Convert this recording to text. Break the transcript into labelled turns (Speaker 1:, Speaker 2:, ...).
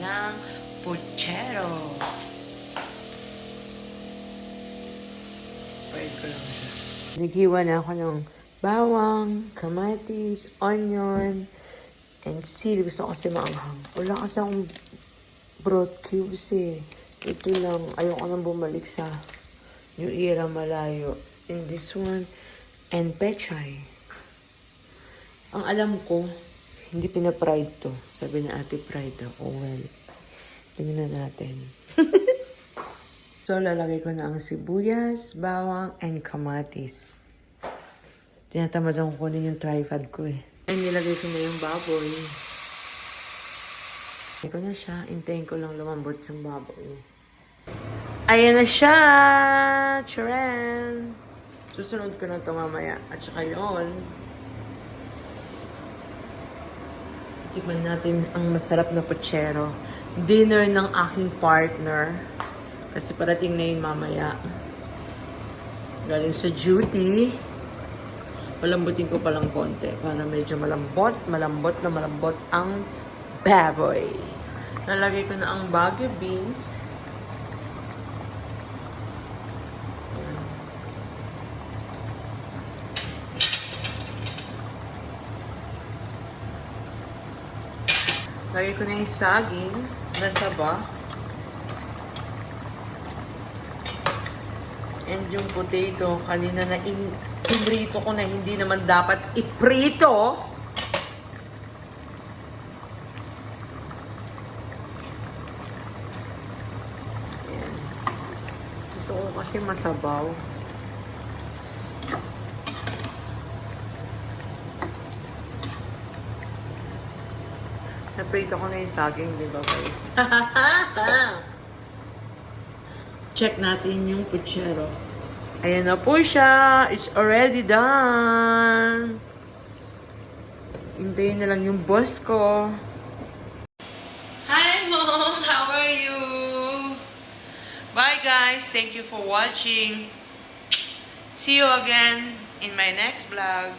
Speaker 1: ng puchero. Pwede ko lang siya. Naghiwa na ako ng bawang, kamatis, onion, and sili. Gusto ko kasi maanghang. Wala kasi akong broth cubes eh. Ito lang. Ayoko nang bumalik sa New Era Malayo. In this one, and pechay. Ang alam ko, hindi pina-fried to. Sabi ni Ate Fried daw. Oh well. Tingnan natin. So, lalagay ko na ang sibuyas, bawang, and kamatis. Tinatamad akong kunin yung tripod ko eh. And nilagay ko na yung baboy. Nilagay ko na siya. Hintayin ko lang lumambot yung baboy. Ayan na siya! Charan! Susunod ko na ito mamaya. At saka yun, titikman natin ang masarap na puchero. Dinner ng aking partner. Kasi parating na yun mamaya. Galing sa duty. Palambutin ko palang konti para medyo malambot ang baboy. Nalagay ko na ang Baguio beans. Lagay ko na yung saging na saba. And yung potato, kanina na iprito ko na hindi naman dapat iprito. Ayan. Gusto ko kasi masabaw. Naprito ko na yung saging, di ba guys? Check natin yung puchero. Ayan na po siya. It's already done. Hintayin na lang yung boss ko. Hi Mom! How are you? Bye guys! Thank you for watching. See you again in my next vlog.